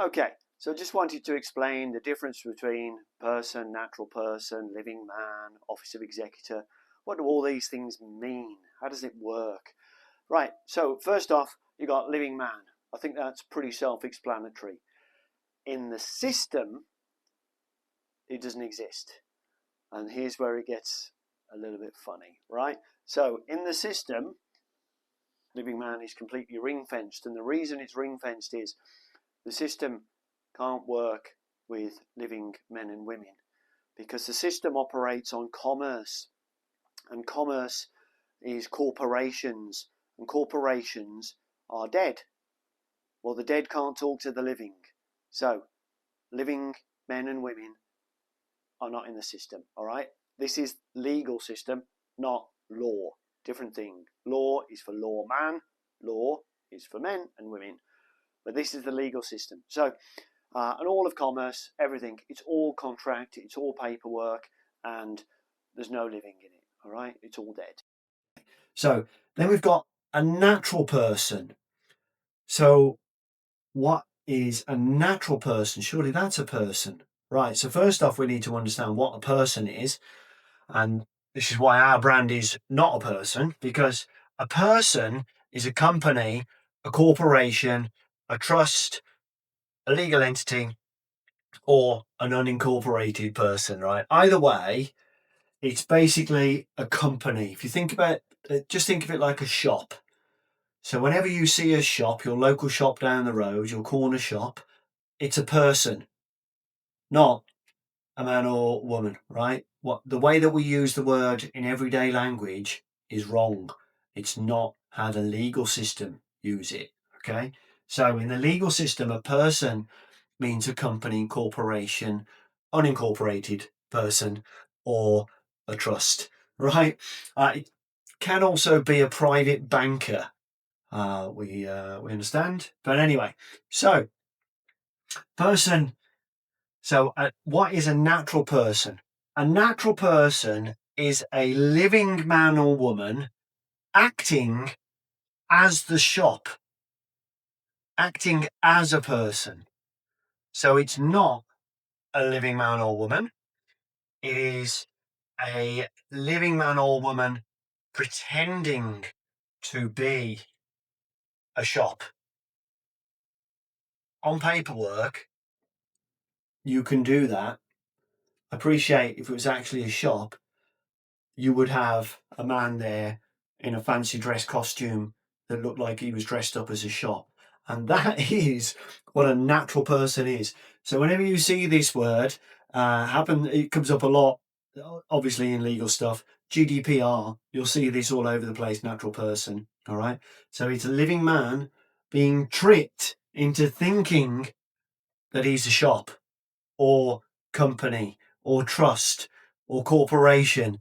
Okay, so I just wanted to explain the difference between person, natural person, living man, office of executor. What do all these things mean? How does it work? Right, so first off, you got living man. I think that's pretty self-explanatory. In the system, it doesn't exist. And here's where it gets a little bit funny, right? So in the system, living man is completely ring-fenced. And the reason it's ring-fenced is the system can't work with living men and women because the system operates on commerce, and commerce is corporations, and corporations are dead. Well, the dead can't talk to the living, so living men and women are not in the system. All right, this is legal system, not law. Different thing. Law is for lawman, law is for men and women, but this is the legal system. So and all of commerce, everything, it's all contract, it's all paperwork, and there's no living in it. All right, it's all dead. So then we've got a natural person. So what is a natural person? Surely that's a person. Right. So first off, we need to understand what a person is. And this is why our brand is not a person, because a person is a company, a corporation, a trust, a legal entity, or an unincorporated person, right? Either way, it's basically a company. If you think about it, just think of it like a shop. So whenever you see a shop, your local shop down the road, your corner shop, it's a person, not a man or woman, right? What the way that we use the word in everyday language is wrong. It's not how the legal system use it. Okay. So in the legal system, a person means a company, corporation, unincorporated person, or a trust, right? It can also be a private banker. We understand, but anyway. So person. So what is a natural person? A natural person is a living man or woman acting as the shop, acting as a person. So it's not a living man or woman. It is a living man or woman pretending to be a shop. On paperwork, you can do that. Appreciate if it was actually a shop, you would have a man there in a fancy dress costume that looked like he was dressed up as a shop. And that is what a natural person is. So whenever you see this word it comes up a lot, obviously in legal stuff. GDPR, you'll see this all over the place, natural person. All right. So it's a living man being tricked into thinking that he's a shop or company or trust or corporation,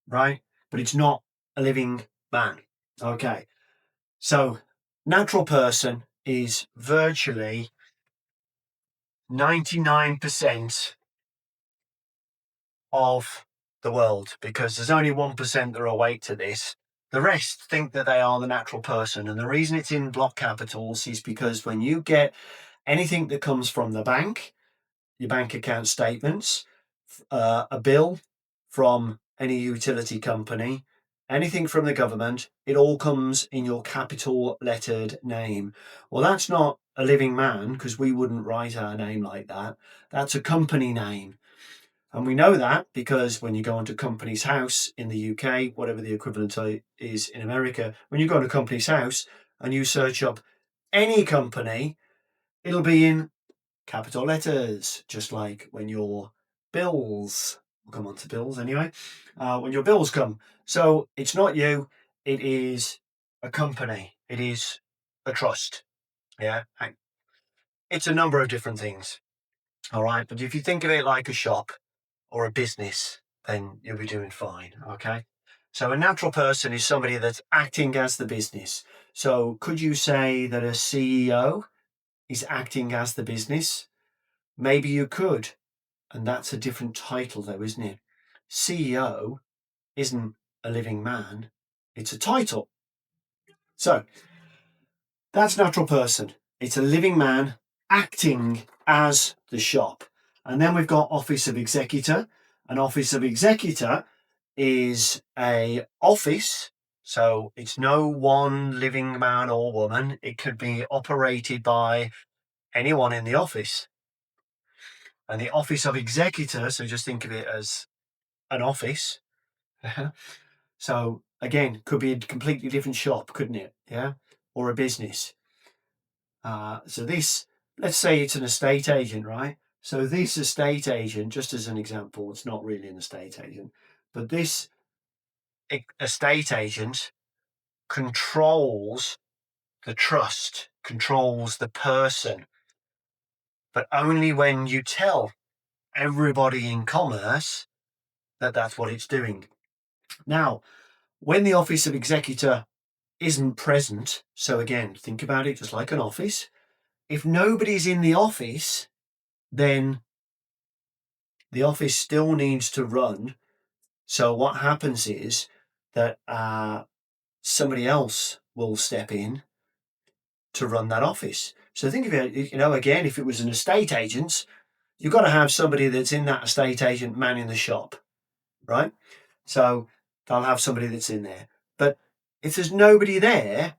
right? But it's not a living man. Okay. So natural person is virtually 99% of the world because there's only 1% that are awake to this. The rest think that they are the natural person. And the reason it's in block capitals is because when you get anything that comes from the bank, your bank account statements, a bill from any utility company, anything from the government, it all comes in your capital lettered name. Well, that's not a living man because we wouldn't write our name like that. That's a company name. And we know that because when you go onto Company's House in the UK, whatever the equivalent is in America, when you go to Company's House and you search up any company, it'll be in capital letters, just like when your bills, we'll come on to bills anyway, when your bills come. So it's not you, it is a company, it is a trust. Yeah. It's a number of different things. All right. But if you think of it like a shop or a business, then you'll be doing fine. Okay. So a natural person is somebody that's acting as the business. So could you say that a CEO is acting as the business? Maybe you could. And that's a different title, though, isn't it? CEO isn't a living man, it's a title. So that's natural person. It's a living man acting as the shop. And then we've got Office of Executor. An Office of Executor is a office, so it's no one living man or woman. It could be operated by anyone in the office. And the Office of Executor, so just think of it as an office. So again, could be a completely different shop, couldn't it? Yeah, or a business. So this, let's say it's an estate agent, right? So this estate agent, just as an example, it's not really an estate agent, but this estate agent controls the trust, controls the person, but only when you tell everybody in commerce that that's what it's doing. Now, when the Office of Executor isn't present, so again, think about it just like an office. If nobody's in the office, then the office still needs to run. So what happens is that somebody else will step in to run that office. So think of it, again, if it was an estate agent, you've got to have somebody that's in that estate agent manning the shop, right? So they'll have somebody that's in there. But if there's nobody there,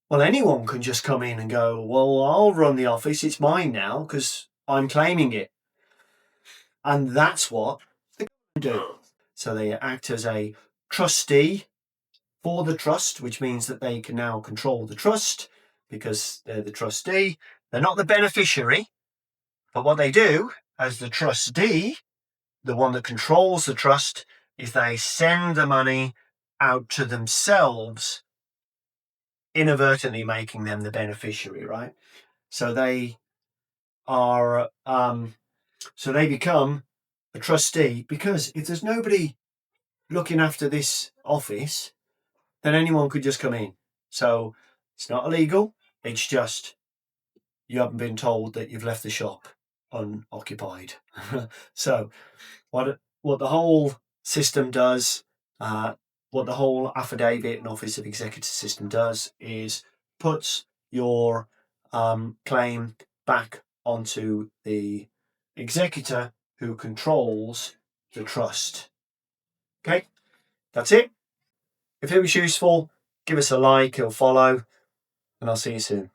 well, anyone can just come in and go, well, I'll run the office. It's mine now because I'm claiming it. And that's what they do. So they act as a trustee for the trust, which means that they can now control the trust because they're the trustee. They're not the beneficiary, but what they do as the trustee, the one that controls the trust, is they send the money out to themselves, inadvertently making them the beneficiary, right? So they are, so they become a trustee because if there's nobody looking after this office, then anyone could just come in. So it's not illegal. It's just you haven't been told that you've left the shop unoccupied. So what the whole system does, what the whole affidavit and Office of Executor system does is puts your claim back onto the executor who controls the trust. Okay, that's it. If it was useful, give us a like or follow, and I'll see you soon.